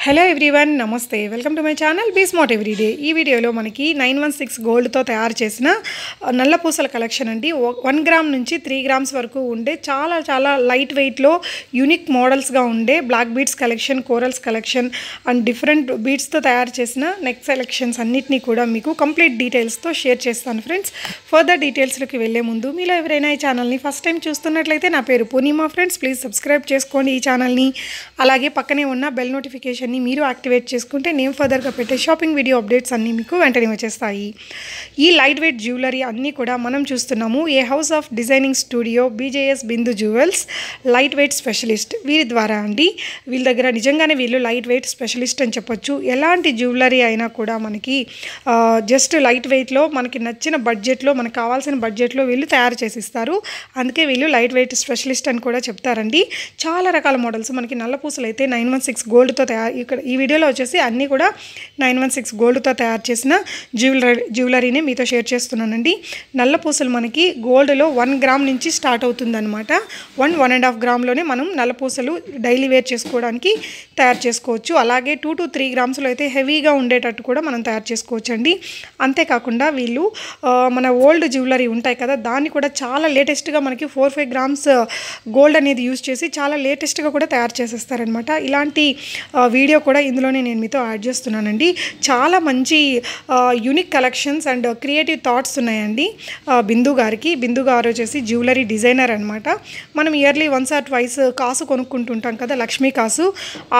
Hello everyone నమస్తే welcome to my channel be smart everyday ఈ వీడియోలో మనకి 916 గోల్డ్తో తయారు చేసిన నల్ల పూసల కలెక్షన్ అండి 1 గ్రామ్ నుంచి 3 గ్రామ్స్ వరకు ఉండే చాలా లైట్ వెయిట్లో యూనిక్ మోడల్స్గా ఉండే black beads collection corals collection and different బీడ్స్తో తయారు చేసిన నెక్ సెలెక్షన్స్ అన్నిటినీ కూడా మీకు కంప్లీట్ డీటెయిల్స్తో షేర్ చేస్తాను ఫ్రెండ్స్. ఫర్దర్ డీటెయిల్స్లోకి వెళ్ళే ముందు మీలో ఎవరైనా ఈ ఛానల్ని ఫస్ట్ టైం చూస్తున్నట్లయితే నా పేరు పూర్ణిమ ఫ్రెండ్స్, ప్లీజ్ సబ్స్క్రైబ్ చేసుకోండి ఈ ఛానల్ని. అలాగే పక్కనే ఉన్న బెల్ నోటిఫికేషన్ మీరు యాక్టివేట్ చేసుకుంటే నేను ఫర్దర్గా పెట్టే షాపింగ్ వీడియో అప్డేట్స్ అన్నీ మీకు వెంటనే వచ్చేస్తాయి. ఈ లైట్ వెయిట్ జ్యువెలరీ అన్నీ కూడా మనం చూస్తున్నాము a house of designing studio BJS Bindu jewels light weight specialist వీరి ద్వారా అండి. వీళ్ళ దగ్గర నిజంగానే వీళ్ళు లైట్ వెయిట్ స్పెషలిస్ట్ అని చెప్పొచ్చు. ఎలాంటి జ్యువెలరీ అయినా కూడా మనకి జస్ట్ లైట్ వెయిట్లో మనకి నచ్చిన బడ్జెట్లో మనకు కావాల్సిన బడ్జెట్లో వీళ్ళు తయారు చేసిస్తారు. అందుకే వీళ్ళు లైట్ వెయిట్ స్పెషలిస్ట్ అని కూడా చెప్తారండి. చాలా రకాల మోడల్స్ మనకి నల్ల పూసలు అయితే 916 గోల్డ్తో తయారు ఇక్కడ ఈ వీడియోలో వచ్చేసి అన్నీ కూడా 916 గోల్డ్తో తయారు చేసిన జ్యువెలరీని మీతో షేర్ చేస్తున్నానండి. నల్ల పూసలు మనకి గోల్డ్లో 1 గ్రామ్ నుంచి స్టార్ట్ అవుతుందన్నమాట. 1.5 గ్రామ్లోనే మనం నల్ల పూసలు డైలీ వేర్ చేసుకోవడానికి తయారు చేసుకోవచ్చు. అలాగే 2 to 3 గ్రామ్స్లో అయితే హెవీగా ఉండేటట్టు కూడా మనం తయారు చేసుకోవచ్చు అండి. అంతేకాకుండా వీళ్ళు మన ఓల్డ్ జ్యువెలరీ ఉంటాయి కదా దాన్ని కూడా చాలా లేటెస్ట్గా మనకి 4-5 గ్రామ్స్ గోల్డ్ అనేది యూజ్ చేసి చాలా లేటెస్ట్గా కూడా తయారు చేసేస్తారనమాట. ఇలాంటి వీడియో కూడా ఇందులోనే నేను మీతో యాడ్ చేస్తున్నానండి. చాలా మంచి unique collections and creative thoughts ఉన్నాయండి బిందు గారు వచ్చేసి జ్యువెలరీ డిజైనర్ అనమాట. మనం ఇయర్లీ వన్స్ ఆర్ ట్వైస్ కాసు కొనుక్కుంటుంటాం కదా, లక్ష్మీ కాసు.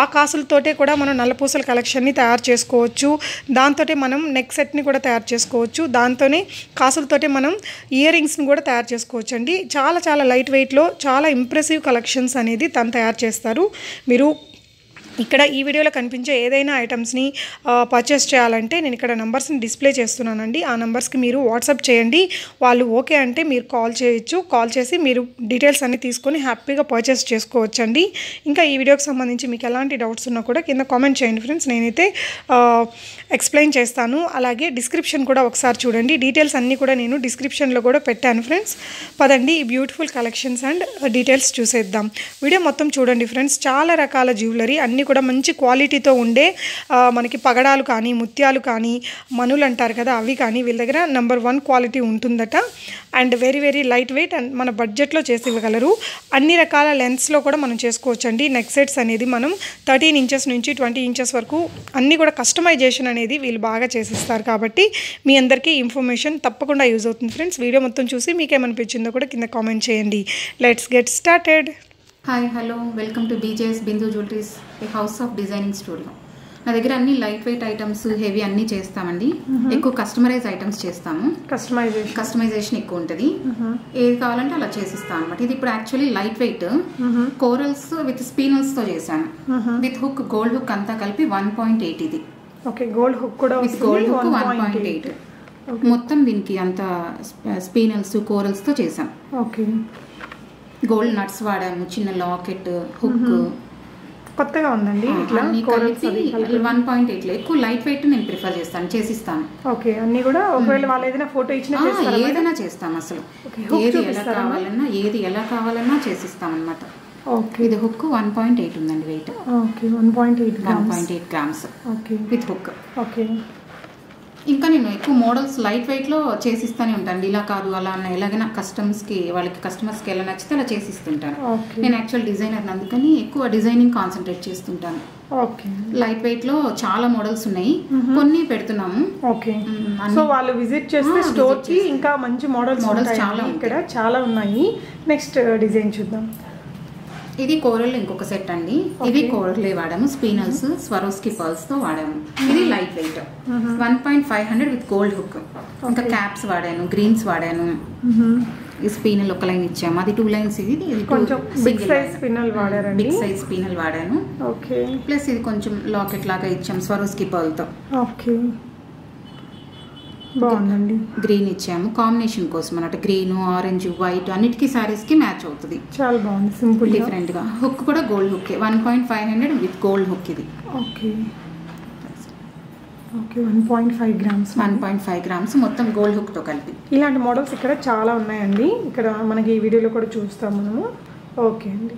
ఆ కాసులతోటే కూడా మనం నల్లపూసల కలెక్షన్ని తయారు చేసుకోవచ్చు. దాంతో మనం నెక్ సెట్ని కూడా తయారు చేసుకోవచ్చు. దాంతోనే కాసులతోటే మనం ఇయర్ రింగ్స్ని కూడా తయారు చేసుకోవచ్చు అండి. చాలా లైట్ వెయిట్లో చాలా ఇంప్రెసివ్ కలెక్షన్స్ అనేది తను తయారు చేస్తారు. మీరు ఇక్కడ ఈ వీడియోలో కనిపించే ఏదైనా ఐటమ్స్ని పర్చేస్ చేయాలంటే నేను ఇక్కడ నెంబర్స్ని డిస్ప్లే చేస్తున్నానండి. ఆ నెంబర్స్కి మీరు వాట్సాప్ చేయండి. వాళ్ళు ఓకే అంటే మీరు కాల్ చేయొచ్చు. కాల్ చేసి మీరు డీటెయిల్స్ అన్నీ తీసుకొని హ్యాపీగా పర్చేస్ చేసుకోవచ్చు అండి. ఇంకా ఈ వీడియోకి సంబంధించి మీకు ఎలాంటి డౌట్స్ ఉన్నా కూడా కింద కామెంట్ చేయండి ఫ్రెండ్స్, నేనైతే ఎక్స్ప్లెయిన్ చేస్తాను. అలాగే డిస్క్రిప్షన్ కూడా ఒకసారి చూడండి, డీటెయిల్స్ అన్నీ కూడా నేను డిస్క్రిప్షన్లో కూడా పెట్టాను ఫ్రెండ్స్. పదండి ఈ బ్యూటిఫుల్ కలెక్షన్స్ అండ్ డీటెయిల్స్ చూసేద్దాం. వీడియో మొత్తం చూడండి ఫ్రెండ్స్. చాలా రకాల జ్యువెలరీ అన్నీ కూడా మంచి క్వాలిటీతో ఉండే మనకి పగడాలు కానీ ముత్యాలు కానీ మనులు అంటారు కదా అవి కానీ వీళ్ళ దగ్గర నెంబర్ 1 క్వాలిటీ ఉంటుందట. And very light weight and మన బడ్జెట్లో చేసి ఇవ్వగలరు. అన్ని రకాల లెన్స్లో కూడా మనం చేసుకోవచ్చండి. నెక్ సెట్స్ అనేది మనం 13 ఇంచెస్ నుంచి 20 ఇంచెస్ వరకు అన్నీ కూడా కస్టమైజేషన్ అనేది వీళ్ళు బాగా చేసిస్తారు. కాబట్టి మీ అందరికీ ఇన్ఫర్మేషన్ తప్పకుండా యూజ్ అవుతుంది ఫ్రెండ్స్. వీడియో మొత్తం చూసి మీకేమనిపించిందో కూడా కింద కామెంట్ చేయండి. Let's get started. Hi hello welcome to BJS Bindu jewelleries A house of designing studio. నా దగ్గర అన్ని లైట్ వెయిట్ ఐటమ్స్ హెవీ అన్నీ చేస్తామండి. ఎక్కువ కస్టమైజ్ ఐటమ్స్ చేస్తాము. కస్టమైజేషన్ ఎక్కువ ఉంటుంది. ఏది కావాలంటే అలా చేసిస్తాం అనమాట. ఇది ఇప్పుడు actually light weight corals with స్పీనల్స్తో చేశాను. విత్ హుక్ గోల్డ్ హుక్ అంతా కలిపి 1.8 ఇది. ఓకే, గోల్డ్ హుక్ కూడా విత్ గోల్డ్ హుక్ 1.8 మొత్తం. దీనికి అంత స్పీనల్స్ కోరల్స్తో చేశాం. ఓకే, గోల్డ్ నట్స్ వాడాము, చిన్న లాకెట్ హుక్ కొత్తగా ఉందండి. అన్ని కలిపి 1.8 ఎక్కువ లైట్ వెయిట్ నేను ప్రిఫర్ చేస్తాను, చేసిస్తాను. ఓకే, అన్ని కూడా ఒకవేళ వాళ్ళు ఏదైనా ఫోటో ఇచ్చినా ఏదైనా చేస్తాం. అసలు ఏది ఎలా కావాలన్నా చేసిస్తాం అనమాట. ఓకే, ఇది హుక్ 1.8 ఉందండి weight. Okay, 1.8 grams okay with hook. Okay, ఇంకా నేను ఎక్కువ మోడల్స్ లైట్ వెయిట్లో చేసిస్తానే ఉంటాను. ఇలా కాదు అలా అన్న ఎలాగైనా కస్టమర్స్కి ఎలా నచ్చితే అలా చేసిస్తుంటాను. నేను యాక్చువల్ డిజైనర్ అందుకని ఎక్కువ డిజైనింగ్ కాన్సన్ట్రేట్ చేస్తుంటాను. ఓకే, లైట్ వెయిట్లో చాలా మోడల్స్ ఉన్నాయి, కొన్ని పెడుతున్నాము. ఓకే, సో వాళ్ళు విజిట్ చేస్తే స్టోర్ కి ఇంకా మంచి మోడల్స్ చాలా ఇక్కడ చాలా ఉన్నాయి. నెక్స్ట్ డిజైన్ చూద్దాం. ఇది కోరల్ ఇంకొక సెట్ అండి. ఇది కోరలే వాడాము, స్పీనల్స్ స్వరోస్కి పర్ల్స్ తో వాడాము. ఇది light weight 1.500 with gold hook. ఇంకా క్యాప్స్ వాడాను, గ్రీన్స్ వాడాను. ఈ స్పీనల్ ఒక లైన్ ఇచ్చాము, అది 2 లైన్స్. ఇది కొంచెం బిగ్ సైజ్ స్పీనల్ వాడారండి. బిగ్ సైజ్ స్పీనల్ వాడాను. ఓకే, ప్లస్ ఇది కొంచెం లాకెట్ లాగా ఇచ్చాము స్వరోస్కి పర్ల్ తో. ఓకే, బాగుందండి. గ్రీన్ ఇచ్చాము కాంబినేషన్ కోసం అన్నమాట. గ్రీన్, ఆరెంజ్, వైట్ అన్నిటికీ సారీస్ కి మ్యాచ్ అవుతుంది. చాలా బాగుంది, సింపుల్ డిఫరెంట్ గా. హుక్ కూడా gold hook 1.500 with gold hook ఇది. ఓకే, ఓకే, 1.5 గ్రామ్స్ 1.5 గ్రామ్స్ మొత్తం గోల్డ్ హుక్ తో కలిపి. ఇలాంటి మోడల్స్ ఇక్కడ చాలా ఉన్నాయండి. ఇక్కడ మనకి ఈ వీడియోలో కూడా చూస్తాం మనము. ఓకే అండి,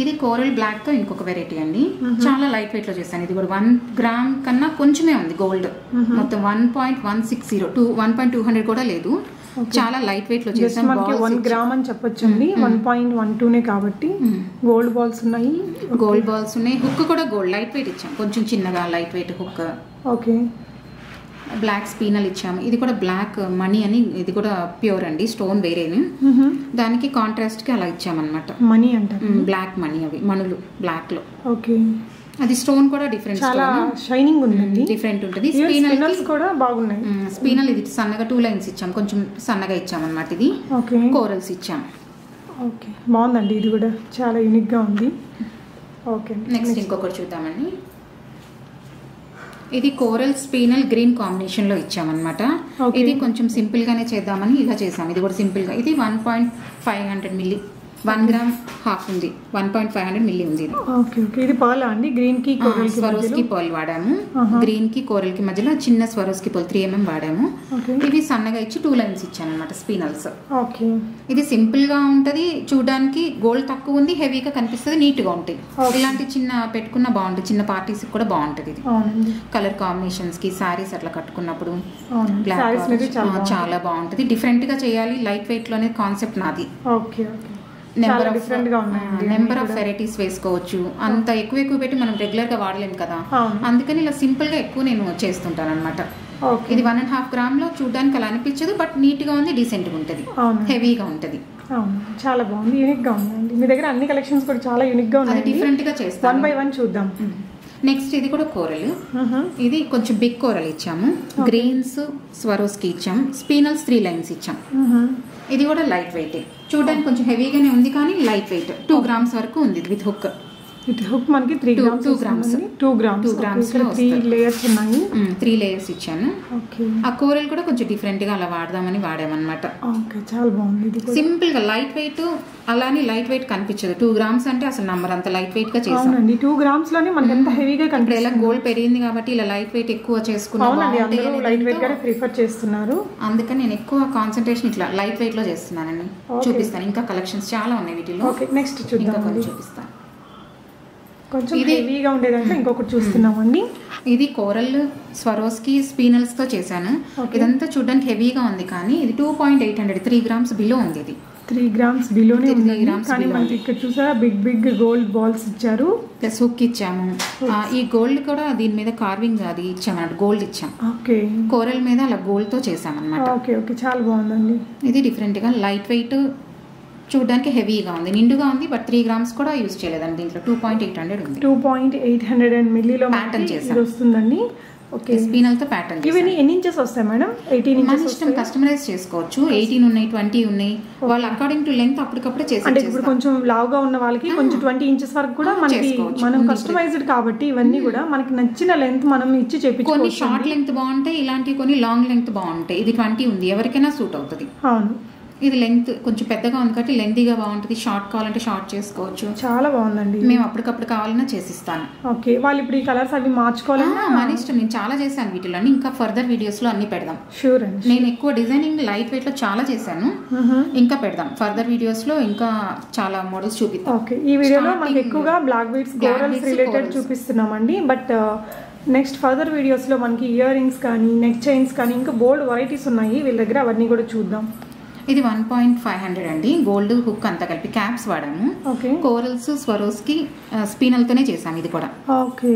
ఇది కోరల్ బ్లాక్ తో ఇంకొక వెరైటీ అండి. చాలా లైట్ వెయిట్ లో చేశాను. ఇది కూడా 1 గ్రామ్ కన్నా కొంచెమే ఉంది గోల్డ్. మొత్తం 1.160 1.200 కూడా లేదు. చాలా లైట్ వెయిట్ లో చేసాం. 1 గ్రామ్ అని చెప్పొచ్చండి. 1.12 కాబట్టి గోల్డ్ బాల్స్ ఉన్నాయి. హుక్ కూడా గోల్డ్ లైట్ వెయిట్ ఇచ్చాం, కొంచెం చిన్నగా light weight hook. Okay, black spinel ఇచ్చాము. ఇది కూడా బ్లాక్ మనీ అని, ఇది కూడా ప్యూర్ అండి, స్టోన్ వేరేను. దానికి కాంట్రాస్ట్ కి అలా ఇచ్చామన్నమాట. మనీ అంటే బ్లాక్ మనీ, అవి మణులు బ్లాక్ లో. ఓకే, అది స్టోన్ కూడా డిఫరెంట్, చాలా షైనింగ్ ఉందండి, డిఫరెంట్ ఉంటుంది. స్పినల్స్ కూడా బాగున్నాయి. స్పినల్ ఇది సన్నగా 2 లైన్స్ ఇచ్చాం, కొంచెం సన్నగా ఇచ్చాం అన్నమాట. ఇది ఓకే, కోరల్స్ ఇచ్చాం. ఓకే, బాగుందండి. ఇది కూడా చాలా యూనిక్ గా ఉంది. ఓకే, నెక్స్ట్ ఇంకొకటి చూద్దామండి. ఇది కోరల్ స్పీనల్ గ్రీన్ కాంబినేషన్ లో ఇచ్చామన్నమాట. ఇది కొంచెం సింపుల్ గానే చేద్దామని ఇలా చేసాం. ఇది కూడా సింపుల్ గా. ఇది 1.500 మిల్లీ, 1 గ్రామ్ హాఫ్ ఉంది, 1.500 మిల్లీ ఉంది. ఓకే, ఓకే, ఇది పర్ల్ అండి. గ్రీన్ కి కోరల్ కి స్వరోస్కి పర్ల్ వాడాము. గ్రీన్ కి కోరల్ కి మధ్యలో చిన్న స్వరోస్కి పర్ల్ 3 mm వాడాము. ఇవి సన్నగా ఇచ్చి 2 లైన్స్ ఇచ్చాను అనమాట, స్పీనల్స్. ఓకే, ఇది సింపుల్ గా ఉంటది, చూడడానికి గోల్డ్ తక్కువ ఉంది, హెవీగా కనిపిస్తుంది, నీట్ గా ఉంటాయి. ఇలాంటి చిన్న పెట్టుకున్న బాగుంటుంది, చిన్న పార్టీస్ కూడా బాగుంటది. ఇది కలర్ కాంబినేషన్స్ కి సారీస్ అట్లా కట్టుకున్నప్పుడు చాలా బాగుంటది. డిఫరెంట్ గా చేయాలి, లైట్ వెయిట్ లోనే కాన్సెప్ట్ నాది. Okay, okay, number of varieties వేసుకోవచ్చు. అంత ఎక్కువ పెట్టి మనం రెగ్యులర్ గా వాడలేము కదా, అందుకని ఇలా సింపుల్ గా ఎక్కువ నేను చేస్తుంటాను అనమాట. ఇది 1.5 గ్రామ్ లో చూడడానికి అలా అనిపించదు, బట్ నీట్ గా ఉంది, డీసెంట్ గా ఉంటది, హెవీగా ఉంటది. చాలా బాగుంది, యూనిక్ గా ఉందండి. మీ దగ్గర అన్ని కలెక్షన్స్ కూడా చాలా యూనిక్ గా ఉన్నాయి. డిఫరెంట్ గా చేస్తాం. 1 by 1 చూద్దాం. నెక్స్ట్ ఇది కూడా కోరల్. ఇది కొంచెం బిగ్ కోరల్ ఇచ్చాము. గ్రీన్స్ స్వరోస్కి ఇచ్చాం. స్పీనల్స్ 3 లైన్స్ ఇచ్చాం. ఇది కూడా లైట్ వెయిట్, చూడడానికి కొంచెం హెవీగానే ఉంది కానీ లైట్ వెయిట్. 2 గ్రామ్స్ వరకు ఉంది విత్ హుక్. విత్ హుక్ మనకి 2 గ్రామ్స్ 3 లేయర్స్ ఉన్నాయి. 3 లేయర్స్ ఇచ్చాను. ఆ కోరల్ కూడా కొంచెం డిఫరెంట్ గా అలా వాడదామని వాడామన్నమాట. చాలా బాగుంది. సింపుల్ గా లైట్ వెయిట్, అలానే లైట్ వెయిట్ కనిపించదు. 2 గ్రామ్స్ అంటే అసలు నంబర్ అంత లైట్ వెయిట్ గా చేసాం. 2 గ్రామ్స్ లోనే మనకి ఎంత హెవీగా కనిపిస్తుంది. ఇలా గోల్డ్ పెరిగింది కాబట్టి ఇలా లైట్ వెయిట్ ఎక్కువ చేసుకున్నాం. లైట్ వెయిట్ గా ప్రిఫర్ చేస్తున్నారు, అందుకని నేను ఎక్కువ కాన్సన్ట్రేషన్ ఇట్లా లైట్ వెయిట్ లో చేస్తున్నానండి. చూపిస్తాను, ఇంకా కలెక్షన్స్ చాలా ఉన్నాయి వీటిలో. నెక్స్ట్ చూద్దాం, చూపిస్తాను. కొంచెం హెవీగా ఉండేదంటే ఇంకొకటి చూస్తున్నామండి. ఇది కోరల్ స్వరోస్కి స్పీనల్స్ తో చేశాను. ఇదంతా చూడడానికి హెవీగా ఉంది కానీ ఇది 2.800 3 గ్రామ్స్ బిలో ఉంది. ఇది 3 గ్రామ్స్ బిలోనే ఉంది. కానీ మనకి ఇక్కడ చూసారా బిగ్ గోల్డ్ బాల్స్ ఇచ్చారు, ప్లస్ హుక్ ఇచ్చాము. ఈ గోల్డ్ కూడా దీని మీద కార్వింగ్ అది ఇచ్చామన్నమాట, గోల్డ్ ఇచ్చాం. ఓకే, కోరల్ మీద అలా గోల్డ్ తో చేసామన్నమాట. ఓకే, ఓకే, చాలా బాగుందండి. ఇది డిఫరెంట్ గా లైట్ వెయిట్, చూడడానికి హెవీగా ఉంది, నిండుగా ఉంది, బట్ 3 గ్రామ్స్ కూడా యూజ్ చేయలేదండి. దీంట్లో 2.800 ఉంది. 2.800 మిల్లీలో ప్యాటర్న్ చేసాం వస్తుందండి. ఓకే, స్పీనల్ తో ప్యాటర్న్. ఇవన్నీ ఎన్ని ఇంచెస్ వస్తాయి మేడం? 18 ఇంచెస్. ఇష్టం, కస్టమైజ్ చేసుకోవచ్చు. 18 ఉన్నాయి, 20 ఉన్నాయి, వాళ్ళు అకార్డింగ్ టు లెంత్ అప్పటికప్పుడే చేసి. అంటే ఇప్పుడు కొంచెం లావుగా ఉన్న వాళ్ళకి కొంచెం 20 ఇంచెస్ వరకు కూడా మనకి, మనం కస్టమైజ్డ్ కాబట్టి ఇవన్నీ కూడా మనకి నచ్చిన లెంత్ మనం ఇచ్చి చేపించుకోవచ్చు. కొన్ని షార్ట్ లెంత్ బాగుంటాయి, ఇలాంటి కొన్ని లాంగ్ లెంత్ బాగుంటాయి. ఇది 20 ఉంది, ఎవరికైనా సూట్ అవుతుంది. అవును, ఇది లెంత్ కొంచెం పెద్దగా ఉంది కాబట్టి లెంతీగా బాగుంటుంది. షార్ట్ కావాలంటే షార్ట్ చేసుకోవచ్చు. చాలా బాగుందండి. మేము అప్పటికప్పుడు కావాలన్నా చేసిస్తాను. ఓకే, వాళ్ళు ఇప్పుడు ఈ కలర్స్ అవి మార్చుకోవాలన్నా మన ఇష్టం. నేను చాలా చేశాను వీటిలో, ఇంకా ఫర్దర్ వీడియోస్ లో అన్ని పెడదాం. షూర్ అండి. నేను ఎక్కువ డిజైనింగ్ లైట్ వెయిట్ లో చాలా చేశాను, ఇంకా పెడదాం. ఫర్దర్ వీడియోస్ లో ఇంకా చాలా మోడల్స్ చూపిద్దాం. ఓకే, ఈ వీడియోలో మనకి ఎక్కువగా బ్లాక్ బీడ్స్ కోరల్స్ రిలేటెడ్ చూపిస్తున్నామండి. బట్ నెక్స్ట్ ఫర్దర్ వీడియోస్ లో మనకి ఇయర్ రింగ్స్ కానీ నెక్ చైన్స్ కానీ ఇంకా బోల్డ్ వెరైటీస్ ఉన్నాయి వీళ్ళ దగ్గర, అవన్నీ కూడా చూద్దాం. ఇది 1.500 అండి. గోల్డ్ హుక్ అంతా కలిపి క్యాప్స్ వాడాము. కోరల్స్ స్వరోస్కి స్పీనల్ తోనే చేసాము. ఇది కూడా ఓకే,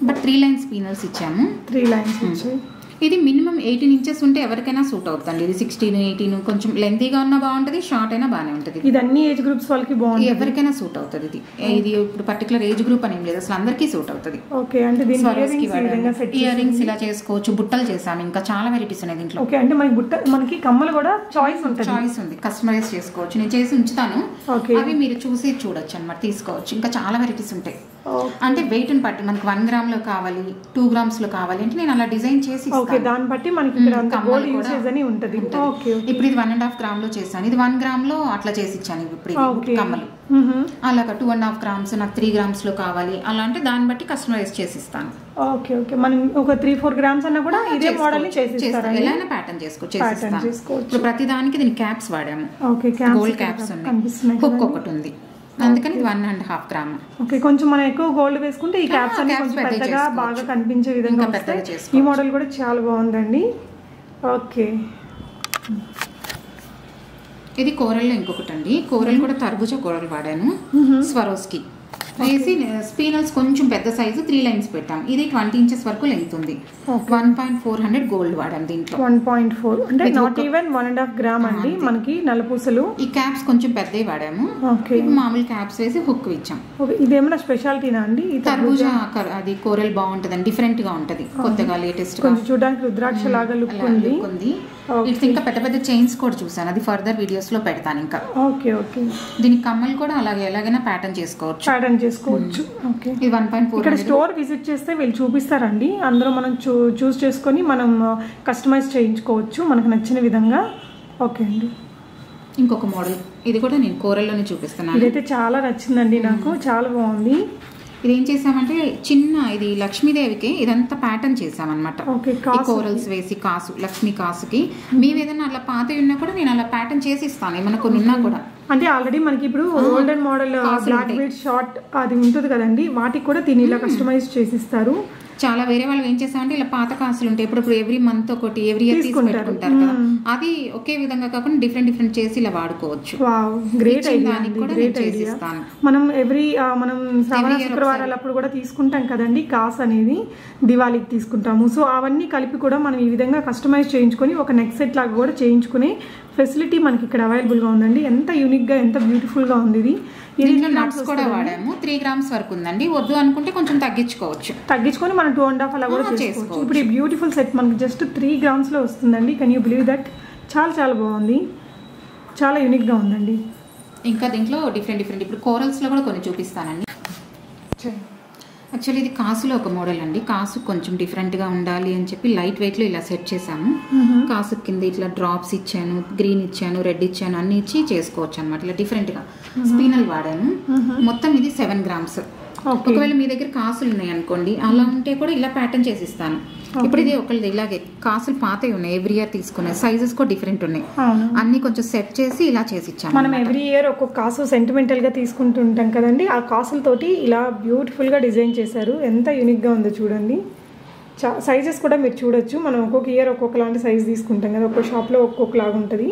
బట్ 3 లైన్ స్పీనల్స్ ఇచ్చాము. 3 లైన్స్ వచ్చాయి. ఇది మినిమం 18 ఇంచెస్ ఉంటే ఎవరికైనా సూట్ అవుతుంది. ఇది 16, 18 కొంచెం లెంతీగా ఉన్నా బాగుంటుంది, షార్ట్ అయినా బాగానే ఉంటుంది. ఇది అన్ని ఏజ్ గ్రూప్స్ వాళ్ళకి బాగుంటుంది, ఎవరికైనా సూట్ అవుతుంది. ఇది ఇప్పుడు పర్టికులర్ ఏజ్ గ్రూప్ అని ఏం లేదు, అసలు అందరికీ సూట్ అవుతుంది. ఓకే, అంటే ఇయర్ రింగ్స్ ఇలా చేసుకోవచ్చు. బుట్టలు చేసాము, ఇంకా చాలా వెరైటీస్ ఉన్నాయి దీంట్లో. ఓకే, అంటే మనకి కమ్మలు కూడా చాయిస్ ఉంది, కస్టమైజ్ చేసుకోవచ్చు. నేను చేసి ఉంచుతాను, అవి మీరు చూసి చూడొచ్చు అన్నమాట, తీసుకోవచ్చు. ఇంకా చాలా వెరైటీస్ ఉంటాయి. అంటే వెయిట్ ని బట్టి మనకి 1 గ్రామ్ లో కావాలి, 2 గ్రామ్స్ లో కావాలి అంటే నేను అలా డిజైన్ చేసి దాన్ని బట్టి మనకి ఇప్పుడు ఇది 1.5 గ్రామ్ లో చేశాను. ఇది 1 గ్రామ్ లో అట్లా చేసి ఇచ్చాను. ఇప్పుడు కమ్మలు అలాగా 2.5 గ్రామ్స్, నాకు 3 గ్రామ్స్ లో కావాలి అలా అంటే దాన్ని బట్టి కస్టమైజ్ చేసి ఇస్తాను. ఓకే, ఓకే, మనం ఒక 3-4 గ్రామ్స్ అన్న కూడా ఇదే మోడల్ ని చేసిస్తాను. ఎలా ప్యాటర్న్ చేసుకోవచ్చు. ప్రతి దానికి దీని క్యాప్స్ వాడాము. గోల్డ్ క్యాప్స్ ఉన్నాయి, హుక్ ఒకటి ఉంది. అందుకని ఇది 1.5 గ్రామ్. ఓకే, కొంచెం మనం ఎక్కువ గోల్డ్ వేసుకుంటే ఈ క్యాప్స్ అన్ని కొంచెం పెద్దగా బాగా కనిపించే విధంగా వస్తాయి. ఈ మోడల్ కూడా చాలా బాగుందండి. ఓకే, ఇది కోరల్లో ఇంకొకటి అండి. కోరల్ కూడా తర్బూజా కోరల్ వాడాను. స్వరోస్కి వేసి స్పీనల్స్ కొంచెం పెద్ద సైజు 3 లైన్స్ పెట్టాం. ఇది 20 ఇంచెస్ వరకు లెంగ్త్ ఉంది. 1.400 గోల్డ్ వాడాం దీంట్లో. 1.4 అంటే నాట్ ఈవెన్ 1.5 గ్రామ్ అండి మనకి నలుపూసలు. ఈ క్యాప్స్ కొంచెం పెద్దవి వాడాము. మామూలు క్యాప్స్ వేసి హుక్ ఇచ్చాం. ఇదేమైనా స్పెషాలిటీనా అండి? తర్బూజా అది కోరల్ బాగుంటది, డిఫరెంట్ గా ఉంటది, కొత్తగా లేటెస్ట్ గా. కొంచెం చూడడానికి రుద్రాక్ష లాగా లుక్ ఉంది. ఇట్స్ ఇంకా పెద్ద పెద్ద చైన్స్ కూడా చూసాను, అది ఫర్దర్ వీడియోస్ లో పెడతాను ఇంకా. ఓకే ఓకే, దీనికి కమ్మలు కూడా అలాగే ఎలాగైనా ప్యాటర్న్ చేసుకోవచ్చు. ఓకే, ఇది 1.4. ఇక్కడ స్టోర్ విజిట్ చేస్తే వీళ్ళు చూపిస్తారండి. అందులో మనం చూస్ చేసుకొని మనం కస్టమైజ్ చేయించుకోవచ్చు మనకు నచ్చిన విధంగా. ఓకే అండి, ఇంకొక మోడల్ ఇది కూడా నేను కోరల్లోనే చూపిస్తున్నాను. ఇదైతే చాలా నచ్చిందండి నాకు, చాలా బాగుంది. ఇది ఏం చేసామంటే చిన్న ఇది లక్ష్మీదేవికి ఇదంతా ప్యాటర్న్ చేసామన్నమాట. కోరల్స్ వేసి కాసు, లక్ష్మీ కాసుకి. మేము ఏదైనా అలా పాత ఉన్నా కూడా నేను అలా ప్యాటర్న్ చేసి ఇస్తాను, ఏమన్నా కొన్ని ఉన్నా కూడా. అంటే ఆల్రెడీ మనకి ఇప్పుడు olden model black bead short అది ఉంటుంది కదండి, వాటికి కూడా దీన్ని ఇలా కస్టమైజ్ చేసిస్తారు. చాలా వేరే వాళ్ళు ఏం చేసామంటే ఇలా పాత కాసులు ఉంటాయి, ఇప్పుడు ఎవ్రీ మంత్ ఒకటి ఎవ్రీ ఇయర్ తీసుకుంటారు కదా, అది ఒకే విధంగా కాకుండా డిఫరెంట్ డిఫరెంట్ చేసి ఇలా వాడుకోవచ్చు. Great idea, great idea. మనం మనం శ్రావణ శుక్రవారాలప్పుడు కూడా తీసుకుంటాం కదండి కాస్ అనేది, దివాళీకి తీసుకుంటాము. సో అవన్నీ కలిపి కూడా మనం ఈ విధంగా కస్టమైజ్ చేయించుకొని ఒక నెక్ సెట్ లాగా కూడా చేయించుకునే ఫెసిలిటీ మనకి ఇక్కడ అవైలబుల్గా ఉందండి. ఎంత యూనిక్గా, ఎంత బ్యూటిఫుల్గా ఉంది ఇది. దీంట్లో నట్స్ కూడా వాడాము. 3 గ్రామ్స్ వరకు ఉందండి, వద్దు అనుకుంటే కొంచెం తగ్గించుకొని మనం 2.5 అలా కూడా చేసుకోవచ్చు. ఇప్పుడు ఈ బ్యూటిఫుల్ సెట్ మనకి జస్ట్ 3 గ్రామ్స్లో వస్తుందండి. Can you believe that? చాలా చాలా బాగుంది, చాలా యూనిక్గా ఉందండి. ఇంకా దీంట్లో డిఫరెంట్ ఇప్పుడు కోరల్స్లో కూడా కొన్ని చూపిస్తానండి. యాక్చువల్లీ ఇది కాసులో ఒక మోడల్ అండి. కాసు కొంచెం డిఫరెంట్గా ఉండాలి అని చెప్పి లైట్ వెయిట్లో ఇలా సెట్ చేసాము. కాసు కింద ఇట్లా డ్రాప్స్ ఇచ్చాను, గ్రీన్ ఇచ్చాను, రెడ్ ఇచ్చాను, అన్ని ఇచ్చి చేసుకోవచ్చు అనమాట. ఇలా డిఫరెంట్గా స్పీనల్ వాడాను. మొత్తం ఇది 7 గ్రామ్స్. ఒకవేళ మీ దగ్గర కాసులు ఉన్నాయి అనుకోండి, అలా ఉంటే కూడా ఇలా ప్యాటర్న్ చేసి ఇస్తాను. ఇప్పుడు ఇది ఒకళ్ళది ఇలాగే కాసులు పాతవి ఉన్నాయి, ఎవ్రీ ఇయర్ తీసుకున్నాయి, సైజెస్ కూడా డిఫరెంట్ ఉన్నాయి, అన్ని కొంచెం సెట్ చేసి ఇలా చేసి ఇచ్చాము. మనం ఎవ్రీ ఇయర్ ఒక్కొక్క కాసు సెంటిమెంటల్ గా తీసుకుంటుంటాం కదండి, ఆ కాసులతోటి ఇలా బ్యూటిఫుల్ గా డిజైన్ చేశారు. ఎంత యూనిక్ గా ఉందో చూడండి. సైజెస్ కూడా మీరు చూడొచ్చు. మనం ఒక్కొక్క ఇయర్ ఒక్కొక్క లాంటి సైజ్ తీసుకుంటాం కదా, ఒక్కొక్క షాప్లో ఒక్కొక్కలాగా ఉంటుంది.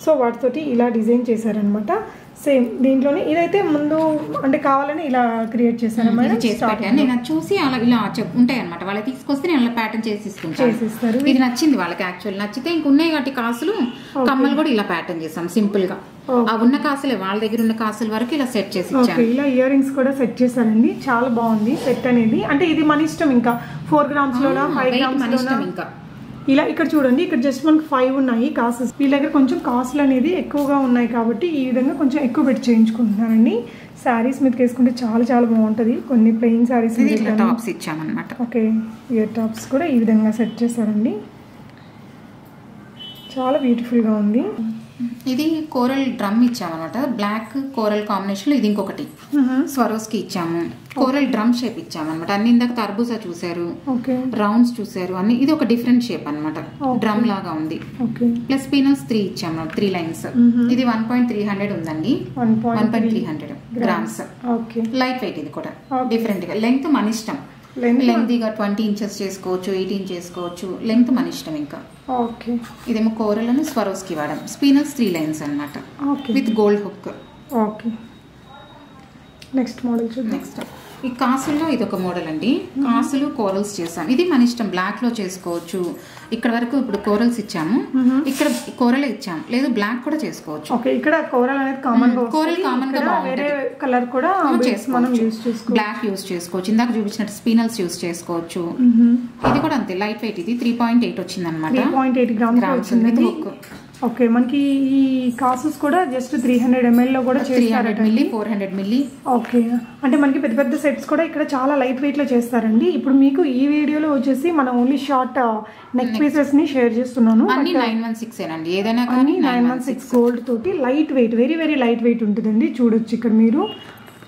సో వాటితోటి ఇలా డిజైన్ చేశారనమాట. సేమ్ దీంట్లోనే ఇదైతే ముందు అంటే కావాలని ఇలా క్రియేట్ చేశాను మేడం. నేను చూసి అలా ఇలా ఉంటాయి అనమాట, వాళ్ళకి తీసుకొస్తే నేను అలా ప్యాటర్న్ చేసిస్తారు. ఇది నచ్చింది వాళ్ళకి, యాక్చువల్ నచ్చితే ఇంక ఉన్నాయి కాబట్టి కాసులు, కమ్మలు కూడా ఇలా ప్యాటర్న్ చేసాం సింపుల్ గా. ఆ ఉన్న కాసులే వాళ్ళ దగ్గర ఉన్న కాసుల వరకు ఇలా సెట్ చేసి ఇలా ఇయర్ రింగ్స్ కూడా సెట్ చేశానండి. చాలా బాగుంది సెట్ అనేది. అంటే ఇది మన ఇష్టం, ఇంకా 4 గ్రామ్స్ లోనా 5 గ్రామ్స్ లోనా ఇంకా ఇలా. ఇక్కడ చూడండి, ఇక్కడ జస్ట్ మనకు 5 ఉన్నాయి కాసెస్. వీళ్ళ దగ్గర కొంచెం కాస్ట్లు అనేది ఎక్కువగా ఉన్నాయి కాబట్టి ఈ విధంగా కొంచెం ఎక్కువ పెట్టి చేయించుకుంటున్నానండి. శారీస్ మీదకి వేసుకుంటే చాలా చాలా బాగుంటుంది. కొన్ని ప్లెయిన్ శారీస్ టాప్స్ ఇచ్చామన్నమాట. ఓకే, ఇయర్ టాప్స్ కూడా ఈ విధంగా సెట్ చేశారండి. చాలా బ్యూటిఫుల్గా ఉంది. ఇది కోరల్ డ్రమ్ ఇచ్చామన్నమాట, బ్లాక్ కోరల్ కాంబినేషన్ లో. ఇది ఇంకొకటి స్వరోస్కి ఇచ్చాము. కోరల్ డ్రమ్ షేప్ ఇచ్చామన్నమాట. అన్ని ఇందాక తర్బూజా చూసారు, రౌండ్స్ చూసారు, అన్ని ఇది ఒక డిఫరెంట్ షేప్ అన్నమాట, డ్రమ్ లాగా ఉంది. ప్లస్ స్పినల్స్ 3 ఇచ్చాము, 3 లైన్స్. ఇది 1.300 ఉందండి, 1.300 గ్రామ్స్. లైట్ వెయిట్, ఇది కూడా డిఫరెంట్ గా. లెంగ్త్ మన ఇష్టం, లెంగ్తీగా 20 ఇంచెస్ చేసుకోవచ్చు, 18 చేసుకోవచ్చు, లెంగ్త్ మన ఇష్టం. ఇంకా ఇదేమో కోరల్ అని స్వరోస్కి వాడాం. స్పినల్స్ 3 లైన్స్ అనమాట with gold hook. Next model చూద్దాం. నెక్స్ట్ ఈ కాసుల్లో ఇది ఒక మోడల్ అండి. కాసులు కోరల్స్ చేసాం, ఇది మన ఇష్టం, బ్లాక్ లో చేసుకోవచ్చు. ఇక్కడ వరకు ఇప్పుడు కోరల్స్ ఇచ్చాము, ఇక్కడ కోరల్ ఇచ్చాము, లేదు బ్లాక్ కూడా చేసుకోవచ్చు. ఇక్కడ కోరల్ అనేది కామన్ గా, కోరల్ కామన్ గా వేరే కలర్ కూడా బ్లాక్ యూస్ చేసుకోవచ్చు. ఇందాక చూపించినట్టు స్పినల్స్ యూస్ చేసుకోవచ్చు. ఇది కూడా అంతే, లైట్ వెయిట్. ఇది 3.8 వచ్చింది అనమాట, 3.8 గ్రామ్స్ విత్ హుక్. ఓకే, మనకి ఈ కాసెస్ కూడా జస్ట్ 300 ml లో కూడా చేస్తారు, 300 ml 400 ml. ఓకే, అంటే మనకి పెద్ద పెద్ద సెట్స్ కూడా ఇక్కడ చాలా లైట్ వెయిట్ లో చేస్తారండి. ఇప్పుడు మీకు ఈ వీడియోలో వచ్చేసి మనం ఓన్లీ షార్ట్ నెక్ పీసెస్ ని షేర్ చేస్తున్నాను. అన్ని 916 అండి, ఏదైనా కానీ 916 గోల్డ్ తోటి light weight, very very light weight ఉంటుందండి. చూడొచ్చు ఇక్కడ మీరు,